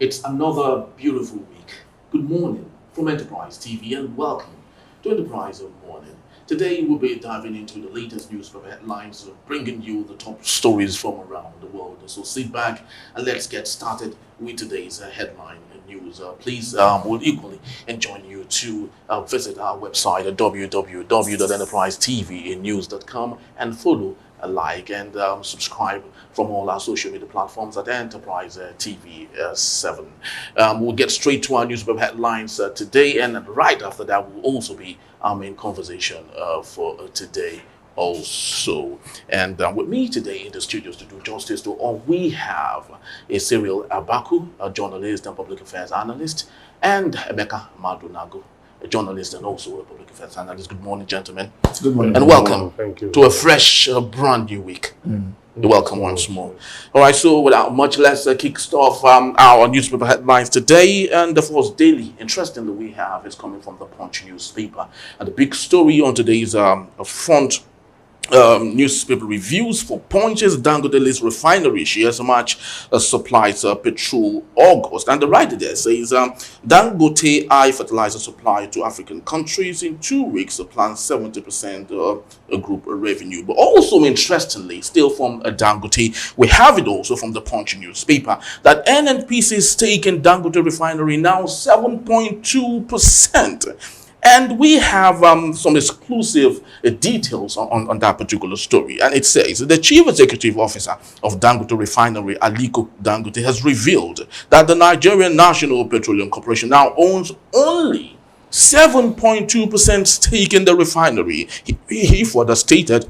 It's another beautiful week. Good morning from Enterprise TV and welcome to Enterprise Morning. Today we'll be diving into the latest newspaper headlines, bringing you the top stories from around the world. So sit back and let's get started with today's headline news. Please, we'll equally enjoy you to visit our website at www.enterprisetvnews.com and follow, like, and subscribe from all our social media platforms at Enterprise TV 7. We'll get straight to our newspaper headlines today, and right after that, we'll also be in conversation for today also. And with me today in the studios to do justice to all, we have a Cyril Abaku, a journalist and public affairs analyst, and Emeka Madunago, a journalist and also a public affairs analyst. Good morning, gentlemen. Good morning. And welcome Thank you. to a fresh, brand new week. You're welcome once more. All right, so without much less, kick off our newspaper headlines today. And the first daily, interestingly, we have is coming from the Punch newspaper. And the big story on today's front newspaper reviews for Punch's Dangote lists refinery shares match supplies petrol August. And the writer there says Dangote fertilizer supply to African countries in 2 weeks plans 70% group revenue. But also interestingly, still from Dangote, we have it also from the Punch newspaper that Nnpc stake in Dangote refinery now 7.2%. And we have some exclusive details on that particular story. And it says the chief executive officer of Dangote Refinery, Aliko Dangote, has revealed that the Nigerian National Petroleum Corporation now owns only 7.2% stake in the refinery. He further stated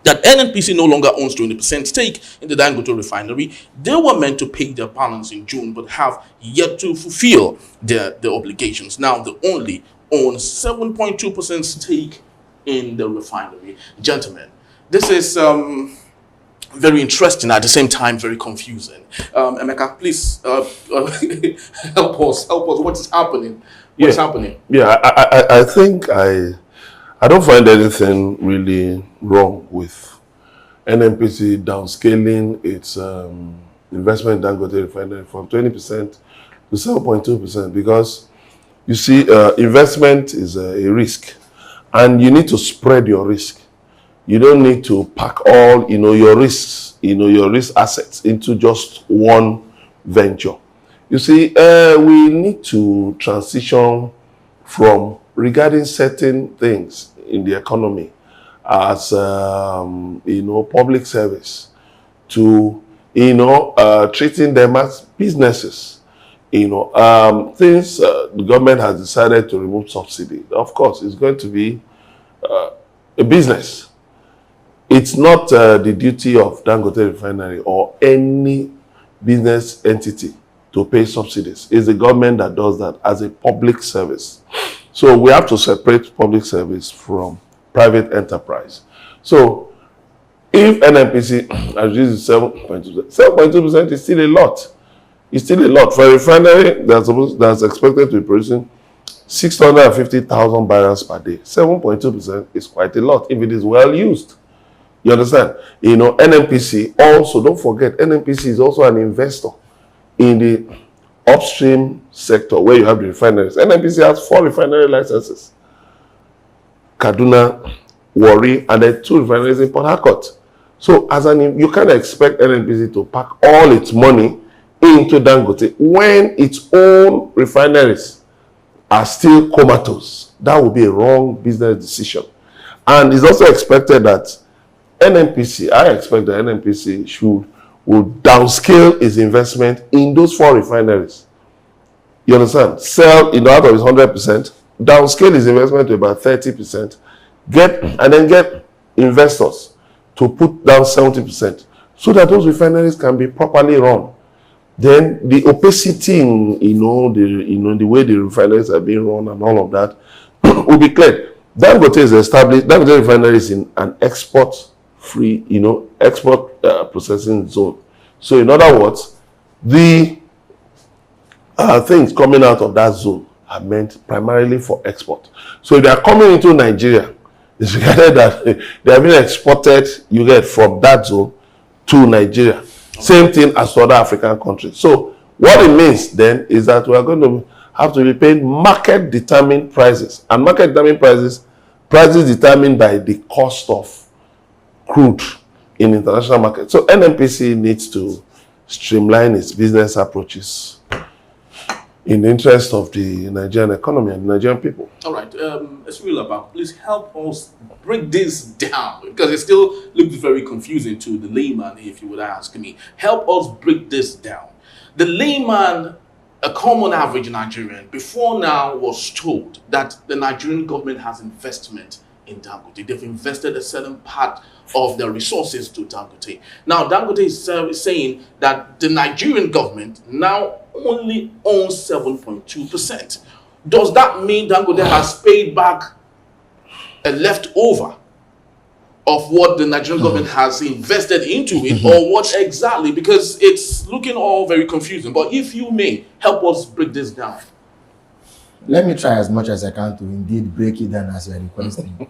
that Nnpc no longer owns 20% stake in the Dangote refinery. They were meant to pay their balance in June, but have yet to fulfill their obligations. Now they only own 7.2% stake in the refinery. Gentlemen, this is very interesting, at the same time very confusing. Emeka, please help us. What is happening? What's happening? Yeah, I think I don't find anything really wrong with Nnpc downscaling its investment in Dangote refinery from 20% to 7.2%, because you see, investment is a risk, and you need to spread your risk. You don't need to pack all, your risks, your risk assets into just one venture. You see, we need to transition from regarding certain things in the economy as, public service to, treating them as businesses. Things the government has decided to remove subsidy. Of course, it's going to be a business. It's not the duty of Dangote Refinery or any business entity to pay subsidies. It's the government that does that as a public service. So we have to separate public service from private enterprise. So if Nnpc has used 7.2% is still a lot. It's still a lot. For a refinery that's expected to be producing 650,000 barrels per day, 7.2% is quite a lot if it is well used. You understand? Nnpc also, don't forget, Nnpc is also an investor in the upstream sector where you have the refineries. Nnpc has 4 refinery licenses: Kaduna, Warri, and then 2 refineries in Port Harcourt. So you can't expect Nnpc to pack all its money into Dangote when its own refineries are still comatose. That would be a wrong business decision. And it's also expected that I expect that Nnpc will downscale its investment in those 4 refineries. You understand? Sell out of its 100%, downscale its investment to about 30%, and then get investors to put down 70%, so that those refineries can be properly run. Then the opacity in the way the refineries are being run and all of that will be cleared. Dangote is established. Dangote refinery is in an export-free, export processing zone. So in other words, the things coming out of that zone are meant primarily for export. So if they are coming into Nigeria, it's regarded that they are being exported, from that zone to Nigeria. Same thing as to other African countries. So What it means then is that we are going to have to be paying market-determined prices. And market-determined prices determined by the cost of crude in international market. So NNPC needs to streamline its business approaches in the interest of the Nigerian economy and Nigerian people. All right, Esrila, please help us break this down, because it still looks very confusing to the layman, if you would ask me. Help us break this down. The layman, a common average Nigerian, before now was told that the Nigerian government has investment in Dangote. They've invested a certain part of their resources to Dangote. Now, Dangote is saying that the Nigerian government now only owns 7.2%. Does that mean Dangote has paid back a leftover of what the Nigerian government has invested into it, or what exactly? Because it's looking all very confusing. But if you may, help us break this down. Let me try as much as I can to indeed break it down as you are requesting.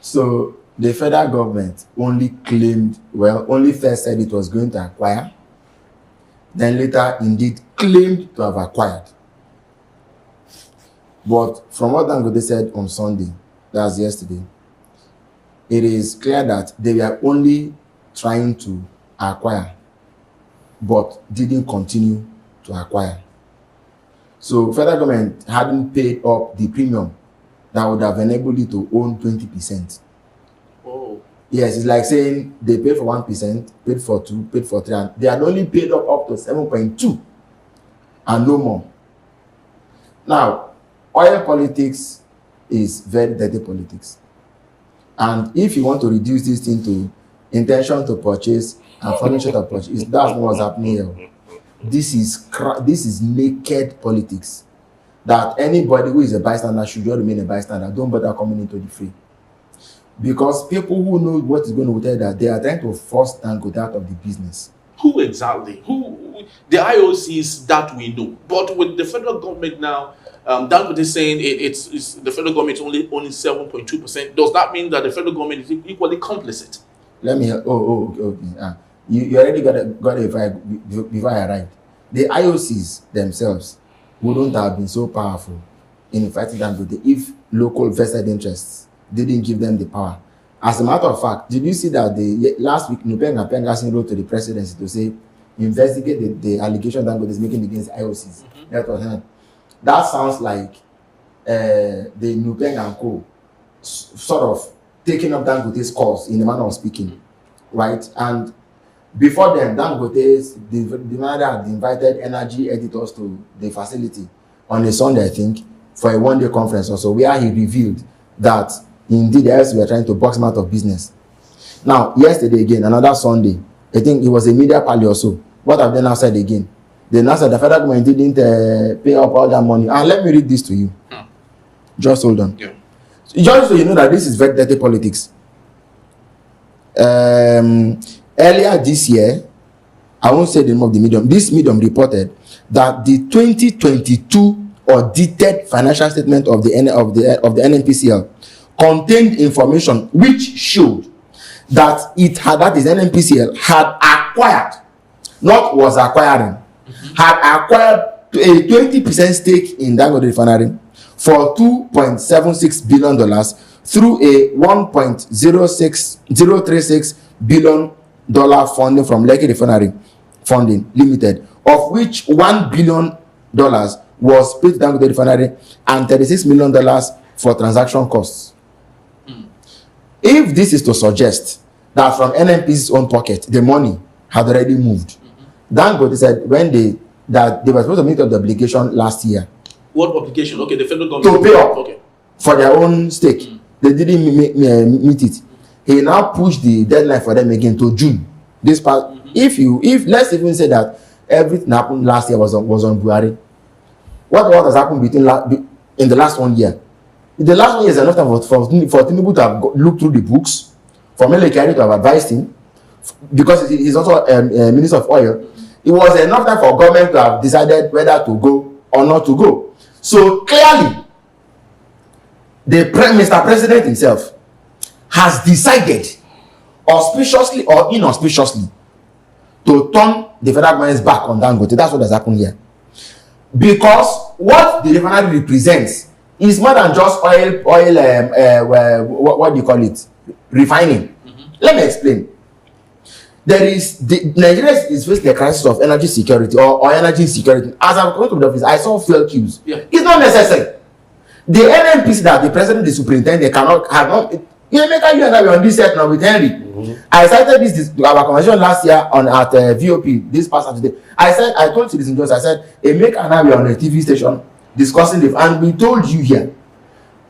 So the federal government only first said it was going to acquire, then later indeed claimed to have acquired. But from what Dangote said on Sunday, that's yesterday, it is clear that they were only trying to acquire, but didn't continue to acquire. So federal government hadn't paid up the premium that would have enabled it to own 20%. Oh. Yes, it's like saying they paid for 1%, paid for 2%, paid for 3%, and they had only paid up to 7.2% and no more. Now, oil politics is very dirty politics. And if you want to reduce this thing to intention to purchase and furniture to purchase, that's not what's happening here. This is naked politics. That anybody who is a bystander should just remain a bystander. Don't bother coming into the fray. Because people who know what is going to tell that they are trying to force Dangote out of the business. Who exactly? Who? The IOCs that we know. But with the federal government now, Dangote is saying it's the federal government is only 7.2%. Does that mean that the federal government is equally complicit? Let me. Okay. You already got it before I arrived. The IOCs themselves wouldn't have been so powerful in fighting Dangote if local vested interests didn't give them the power. As a matter of fact, did you see that last week Nnpc wrote to the presidency to say investigate the allegation Dangote is making against IOCs? That sounds like the Nnpc and co sort of taking up Dangote's cause in the manner of speaking, right? And before then, the manager had invited energy editors to the facility on a Sunday, I think, for a one-day conference also, where he revealed that indeed the IOCs were trying to box him out of business. Now, yesterday again, another Sunday, I think it was a media party or so. What have they now said again? They now said the federal government didn't pay up all that money. And let me read this to you. Just hold on. Yeah. Just so you know that this is very dirty politics. Earlier this year, I won't say the name of the medium. This medium reported that the 2022 audited financial statement of the Nnpcl contained information which showed that Nnpcl had acquired, not was acquiring, had acquired a 20% stake in Dangote Refinery for $2.76 billion through a $1.036 billion funding from Lekki Refinery Funding Limited, of which $1 billion was paid to Dangote Refinery and $36 million for transaction costs. If this is to suggest that from NNPC's own pocket, the money had already moved, Dangote said when they were supposed to meet up the obligation last year. What obligation? Okay, the federal government. To pay up okay. for their own stake. They didn't meet it. He now pushed the deadline for them again to June. This part, if let's even say that everything happened last year was on Buhari. What has happened in the last 1 year? The last 1 year is enough time for Tinubu to have looked through the books, for Melekari to have advised him, because he's also a minister of oil. It was enough time for government to have decided whether to go or not to go. So clearly, Mr. President himself has decided, auspiciously or inauspiciously, to turn the federal government's back on Dangote. That's what has happened here. Because what the refinery represents is more than just what do you call it? Refining. Let me explain. Nigeria is facing the crisis of energy security or energy insecurity. As I'm coming to the office, I saw fuel queues. Yeah. It's not necessary. The Nnpc that the president, the superintendent, have not. You and I were on this set now with Henry. I cited this our conversation last year at VOP this past Saturday. I told Citizen Jones, I said, Emeka and I were on a TV station discussing it, and we told you here.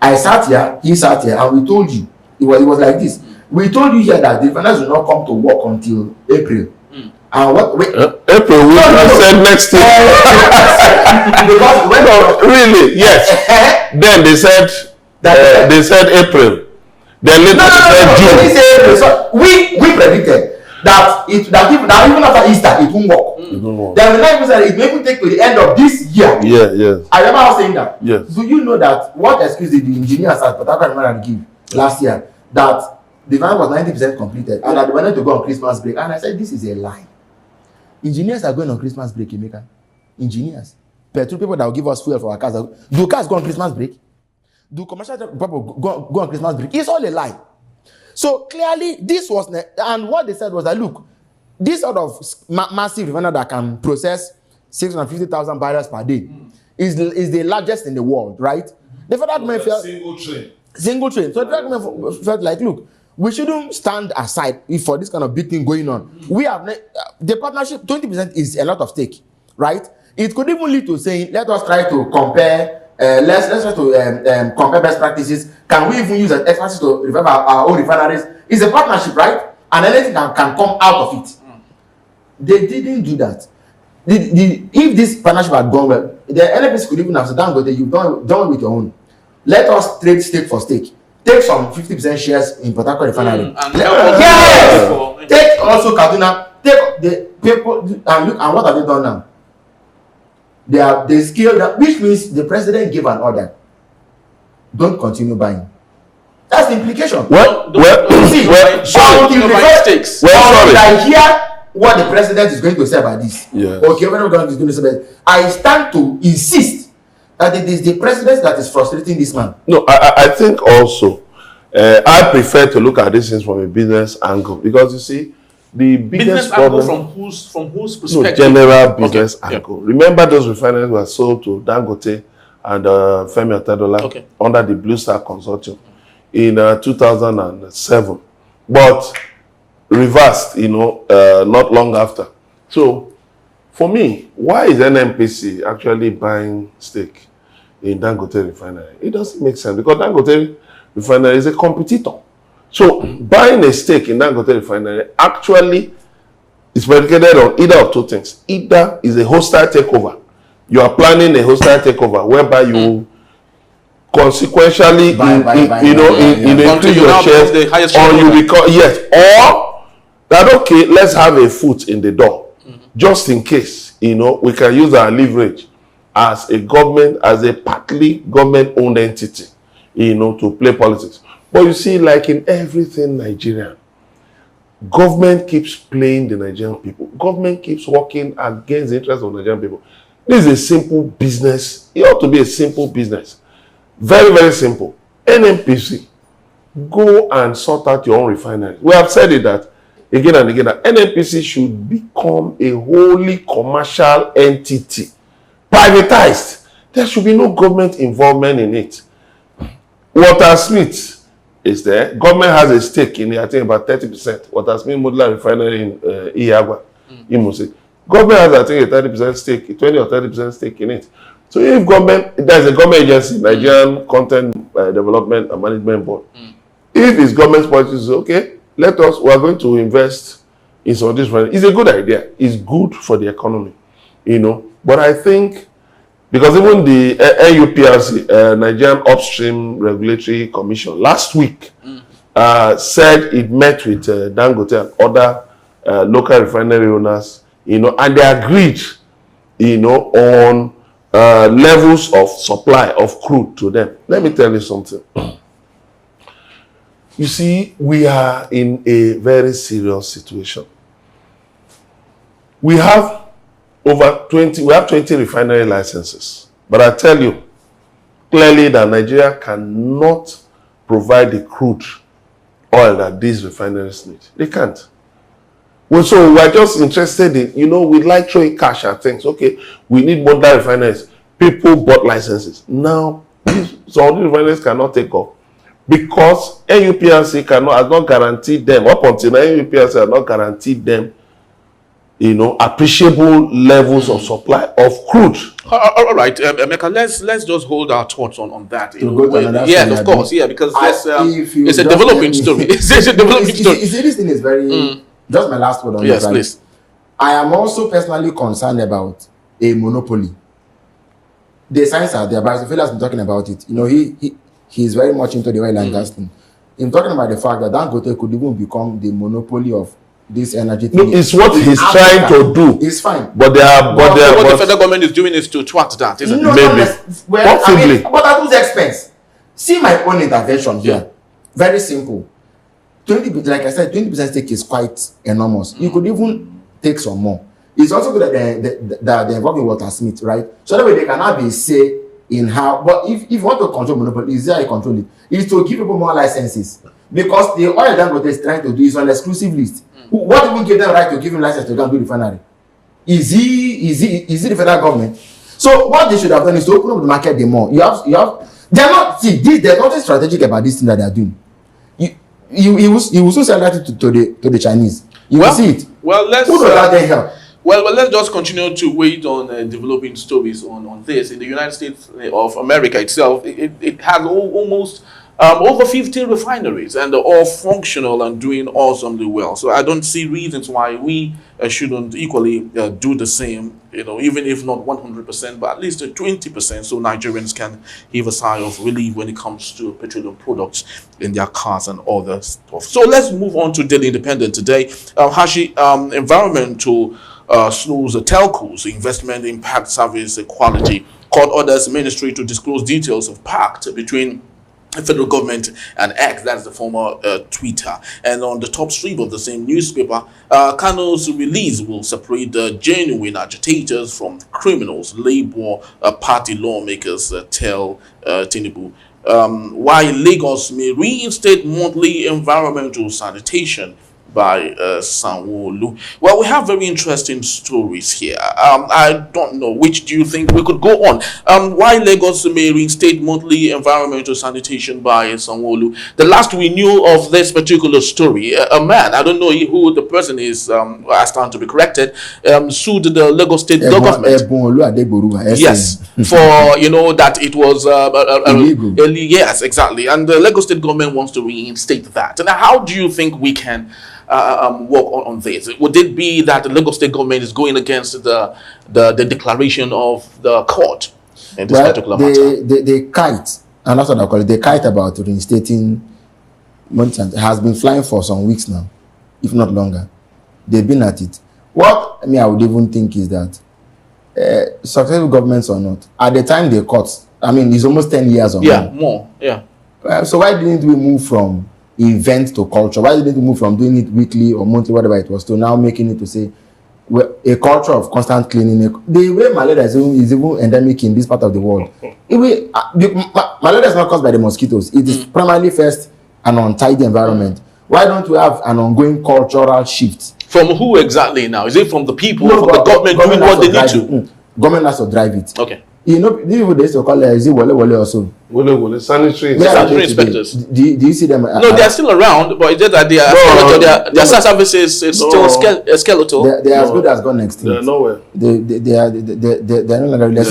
I sat here, he sat here, and we told you it was like this. We told you here that the finance will not come to work until April. And what? Wait, April, we said next year. Because when really, yes. Then they said they said April. Then later they said June. They say April. So we predicted that even after Easter it won't work. Then we now said it may even take to the end of this year. Yeah, yes. I remember I was saying that. Yes. Do you know that what excuse did the engineers at Port Harcourt give last year that the van was 90% completed and that they wanted to go on Christmas break? And I said, this is a lie. Engineers are going on Christmas break, Emeka. Engineers. Petrol people that will give us fuel for our cars. Do cars go on Christmas break? Do commercial people go on Christmas break? It's all a lie. So clearly, this was, and what they said was that, look, this sort of massive refinery that can process 650,000 barrels per day is the largest in the world, right? The federal government felt single train. So the federal government felt like, look, we shouldn't stand aside for this kind of big thing going on. We have the partnership. 20% is a lot of stake, right? It could even lead to saying, let us try to compare. Let's try to compare best practices. Can we even use expertise to revive our own refineries? It's a partnership, right? And anything can come out of it. They didn't do that. If this partnership had gone well, the Nnpc could even have said, Dangote, you've done with your own. Let us trade stake for stake. Take some 50% shares in Port Harcourt Refinery. Yes! Take also Kaduna. Take the people and look, and what have they done now? They scaled up, which means the president gave an order. Don't continue buying. That's the implication. Well, I hear what the president is going to say about this. Yes. Okay, what the president is going to say about it. I stand to insist that it is the president that is frustrating this man. No, I think also, I prefer to look at these things from a business angle, because you see, the biggest problem from whose perspective? No, general business angle. Yeah. Remember those refineries were sold to Dangote and Femi Otedola under the Blue Star Consortium in 2007, but reversed, not long after. So, for me, why is Nnpc actually buying stake in Dangote Refinery? It doesn't make sense, because Dangote Refinery is a competitor. So buying a stake in Dangote Refinery actually is predicated on either of two things. Either is a hostile takeover. You are planning a hostile takeover whereby you consequentially increase your shares, or you become or that okay, let's have a foot in the door, just in case we can use our leverage as a government, as a partly government-owned entity, to play politics. But you see, like in everything Nigerian, government keeps playing the Nigerian people. Government keeps working against the interests of Nigerian people. This is a simple business. It ought to be a simple business. Very, very simple. Nnpc, go and sort out your own refinery. We have said it that again and again, that Nnpc should become a wholly commercial entity. Privatized. There should be no government involvement in it. Water Smith is there. Government has a stake in it, I think about 30%. Water Smith Modular Refinery in Iyagwa, Imo State. Government has, I think, a 30% stake, 20 or 30% stake in it. So if government, there's a government agency, Nigerian Content Development and Management Board. If it's government's policy, okay, we are going to invest in some of this. It's a good idea. It's good for the economy, But I think, because even the NUPRC, Nigerian Upstream Regulatory Commission, last week said it met with Dangote and other local refinery owners, and they agreed, on levels of supply of crude to them. Let me tell you something. You see, we are in a very serious situation. We have over 20, we have 20 refinery licenses. But I tell you clearly that Nigeria cannot provide the crude oil that these refineries need. They can't. Well, so we're just interested in, we like throwing cash at things. Okay, we need more refineries. People bought licenses. Now, some of these refineries cannot take off because NUPRC has not guaranteed them, up until now, NUPRC has not guaranteed them, appreciable levels of supply of crude. All right, Emeka, let's just hold our thoughts on that. Of course, because it's a developing story. It's a developing story. This thing is very... Just my last word on this. Yes, please. I am also personally concerned about a monopoly. The signs are there, but Phil has been talking about it. He is very much into the oil and gas thing. I'm talking about the fact that Dangote could even become the monopoly of this energy thing. No, it's what he's trying to do. It's fine. But what the federal government is doing is to thwart that, isn't it? Maybe. Possibly. But at whose expense? See my own intervention here. Very simple. 20%, like I said, 20% stake is quite enormous. You could even take some more. It's also good that they're involved in Watersmith, right? So that way they can have a say in how. But if you want to control monopoly, is there you control it? Is to give people more licenses. Because the oil Dangote is trying to do is on an exclusive list. What even give them right to give him license to go and do refinery? Is he the federal government? So what they should have done is to open up the market the more. They're nothing strategic about this thing that they're doing. You will soon sell that to the Chinese. You will see it. Well, who does that then help? Well, let's just continue to wait on developing stories on this. In the United States of America itself, it has almost over 50 refineries, and they're all functional and doing awesomely well. So I don't see reasons why we shouldn't equally do the same, even if not 100%, but at least 20%, so Nigerians can heave a sigh of relief when it comes to petroleum products in their cars and other stuff. So let's move on to Daily Independent today. Hashi, environmental slows telcos investment impact service quality. Court orders ministry to disclose details of pact between the federal government and X, that's the former Twitter. And on the top strip of the same newspaper, Kano's release will separate the genuine agitators from criminals, Labour Party lawmakers tell Tinubu. Why Lagos may reinstate monthly environmental sanitation by Sanwo-Olu. Well, we have very interesting stories here. I don't know, which do you think we could go on? Why Lagos may reinstate monthly environmental sanitation by Sanwo-Olu. The last we knew of this particular story, a man, I don't know who the person is, I stand to be corrected, sued the Lagos state government. Yes, for, that it was illegal. Yes, exactly. And the Lagos state government wants to reinstate that. And how do you think we can work on this? Would it be that the Lagos state government is going against the declaration of the court in this particular matter? They kite, and that's what I call it. They kite about reinstating months has been flying for some weeks now, if not longer. They've been at it. What I would even think is that successful governments or not, at the time they caught, it's almost 10 years or more. So why didn't we move from event to culture? Why didn't we move from doing it weekly or monthly, whatever it was, to now making it to say a culture of constant cleaning? The way malaria is even endemic in this part of the world. Malaria is not caused by the mosquitoes. It is primarily first an untidy environment. Why don't we have an ongoing cultural shift? From who exactly now? Is it from the people, from the government doing what they need to? Government has to drive it. Okay. People they used to call it, is it Wole also? Wole, sanitary inspectors. Do you see them? No, they are still around, but it's just that their services is still skeletal. They're as good as gone extinct. They're nowhere. They're no longer there.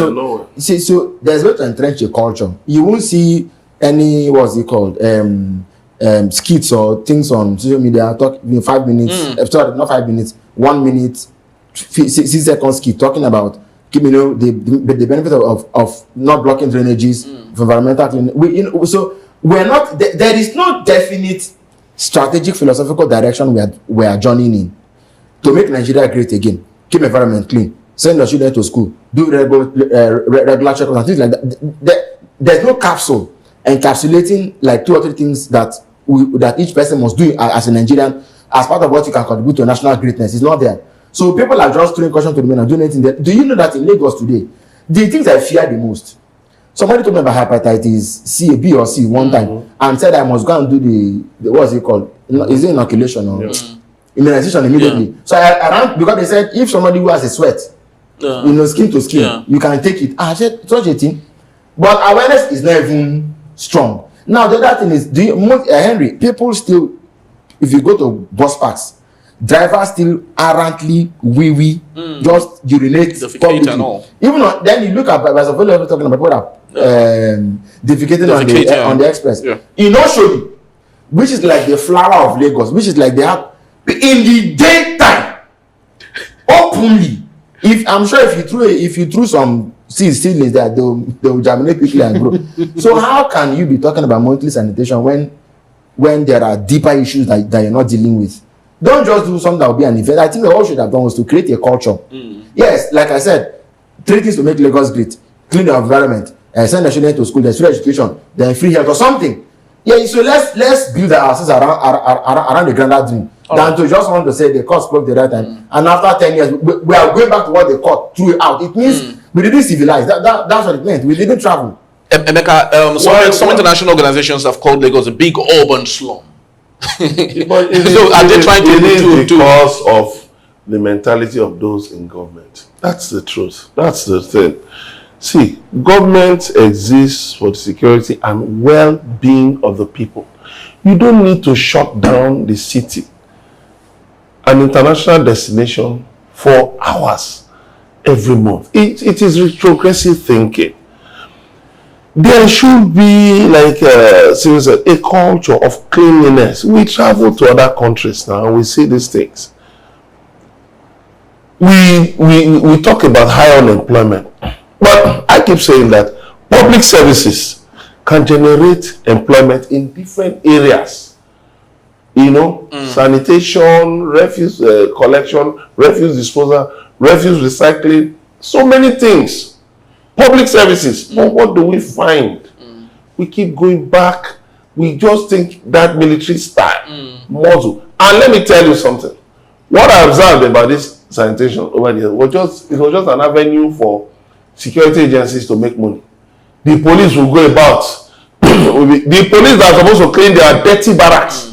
So there's going to entrench a culture. You won't see any, what's it called, skits or things on social media talking 5 minutes, sorry, not 5 minutes, 1 minute, 6 seconds skit talking about the benefit of not blocking drainages, for environmental cleaning. So we're not there is no definite strategic philosophical direction we are joining in to make Nigeria great again, keep environment clean, send your children to school, do regular checkups and things like that. There's no capsule encapsulating like 2 or 3 things that each person must do as a Nigerian as part of what you can contribute to national greatness. It's not there. So people are just throwing caution to the wind and doing anything. Do you know that in Lagos today, the things I fear the most? Somebody told me about hepatitis C, B or C one time, and said I must go and do the what's it called? Is it inoculation or immunization immediately? So I ran because they said if somebody who has a sweat, skin to skin, you can take it. I said such a thing, but awareness is not even strong. Now the other thing is, Henry, people still, if you go to bus parks, drivers still errantly just urinate publicly. And all. Even then you look at as a fellow talking about people that defecating on the express. Yeah. In Oshodi, which is like the flower of Lagos, which is like they have in the daytime openly. If I'm sure if you threw some seedlings there, they will germinate quickly and grow. So how can you be talking about monthly sanitation when there are deeper issues that you're not dealing with? Don't just do something that will be an event. I think what all should have done was to create a culture. Yes, like I said, 3 things to make Lagos great: clean the environment, send the children to school, there's free education, then free health or something. Yeah, so let's build ourselves around the grander dream than to just want to say the court spoke the right time. And after 10 years, we are going back to what the court threw out. It means we didn't civilize. That's what it meant. We didn't travel. Emeka, some international organizations have called Lagos a big urban slum. But so are they trying to because of the mentality of those in government? That's the truth. That's the thing. See, government exists for the security and well-being of the people. You don't need to shut down the city, an international destination, for hours every month. It is retrogressive thinking. There should be like a culture of cleanliness. We travel to other countries now and we see these things. We talk about high unemployment, but I keep saying that public services can generate employment in different areas. Sanitation, refuse collection, refuse disposal, refuse recycling, so many things. Public services. But what do we find? We keep going back. We just think that military style model. And let me tell you something. What I observed about this sanitation over there was just an avenue for security agencies to make money. The police will go about. The police that are supposed to clean their dirty barracks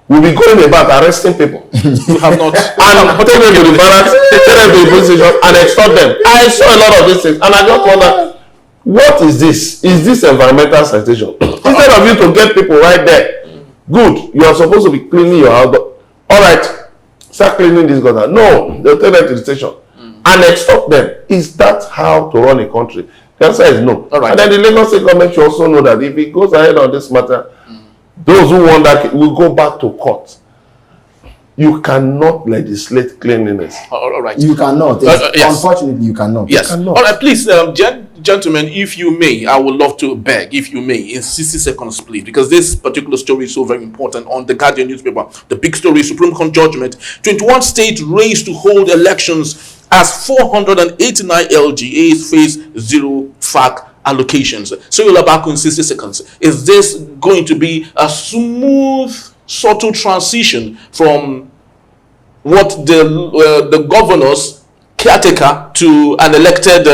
will be going about arresting people. You have not. And take them to the barracks, take them to the police station, and extort them. I saw a lot of these things, and I just wonder, what is this? Is this environmental sanitation? Instead of you to get people right there, good, you are supposed to be cleaning your house. All right, start cleaning this gutter. No, they'll take them to the station and extort them. Is that how to run a country? The answer is no. All right. And then the Lagos State government should also know that if it goes ahead on this matter, those who want that will go back to court. You cannot legislate cleanliness. All right. You cannot. Yes. Unfortunately, you cannot. Yes. You cannot. All right, please, gentlemen, if you may, I would love to beg, if you may, in 60 seconds, please, because this particular story is so very important. On the Guardian newspaper, the big story, Supreme Court judgment, 21 states race to hold elections as 489 LGAs face zero FAC allocations. So you'll back in 60 seconds. Is this going to be a smooth, subtle transition from what the governor's caretaker to an elected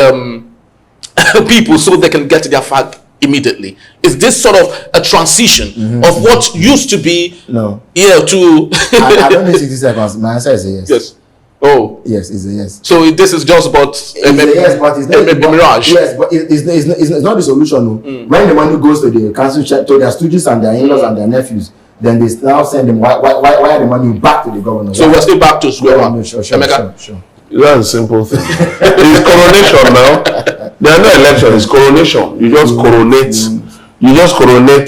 people so they can get their FAC immediately? Is this sort of a transition of what used to be to I don't need 60 seconds. My answer is a yes. Yes. Oh yes, it's a yes. So this is just but a yes, but it's not a mirage. Yes, but it's not the solution. No. When the money goes to the council, to their students and their in-laws and their nephews, then they now send them why the money back to the governor. So we're still back to square one. No, sure. That's a simple thing. It's coronation now. There are no elections. It's coronation. You just coronate. You just coronate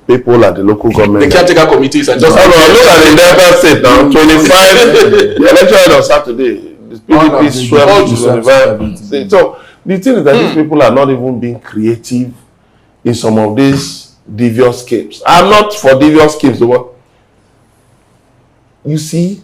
people at the local government. The caretaker committees and just look at the Delta State now. 25. The election on Saturday. The PDP swept to 25. So the thing is that these people are not even being creative in some of these devious schemes. I'm not for devious schemes. But you see,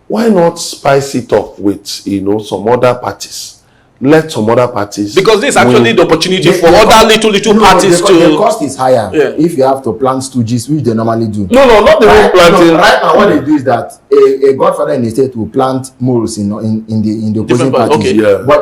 why not spice it up with some other parties let some other parties. Because this is actually the opportunity for other little parties to. The cost is higher if you have to plant stooges, which they normally do. No, not even planting. Right now, what they do is that a godfather in the state will plant moles in the opposing parties. Okay. Yeah. But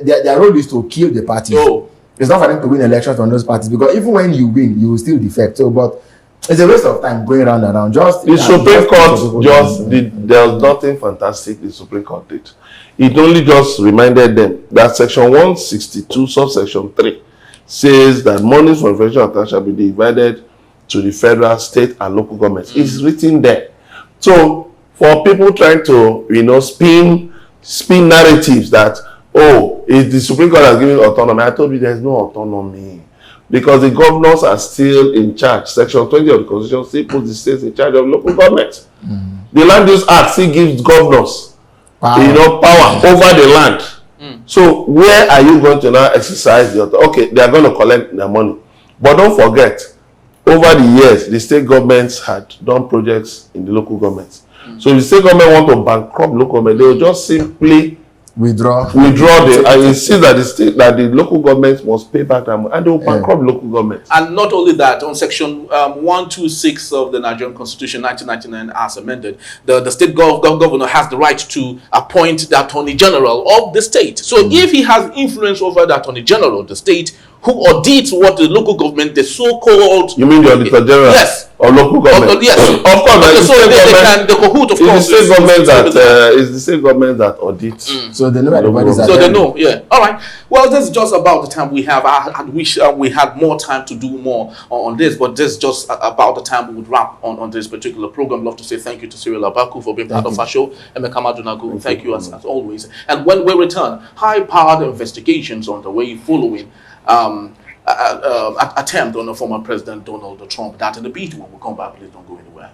their role is to kill the parties. Oh. It's not for them to win elections from those parties, because even when you win, you will still defect. So, but it's a waste of time going round and round. Just the Supreme Court just did. There was nothing fantastic the Supreme Court did. It only just reminded them that Section 162, subsection 3, says that monies from inflation account shall be divided to the federal, state, and local governments. It's written there. So for people trying to, spin narratives that, if the Supreme Court has given autonomy, I told you there's no autonomy. Because the governors are still in charge. Section 20 of the Constitution still puts the states in charge of local government. The Land Use Act still gives governors power over the land. So where are you going to now exercise the authority? Okay, they are going to collect their money. But don't forget, over the years, the state governments had done projects in the local governments. So if the state government want to bankrupt local government, they will just simply withdraw the, and you see that the local governments must pay back them, and they will bankrupt local governments. And not only that, on section 126 of the Nigerian Constitution 1999 as amended, the state governor has the right to appoint the Attorney General of the state. So if he has influence over the Attorney General of the state, who audits what the local government, the so-called... You mean the Auditor General? Yes. Or local government? Yes. Of course. Okay, so they cahoot, of course. It's the state government that audits. So they know everybody's So they know, yeah. All right. Well, this is just about the time we have. I wish we had more time to do more on this, but this is just about the time we would wrap on this particular program. I'd love to say thank you to Cyril Abaku for being part of our show. Emeka Madunagu, thank you as always. And when we return, high-powered investigations on the way following attempt on the former President Donald Trump. That in a bit when we come back. Please don't go anywhere.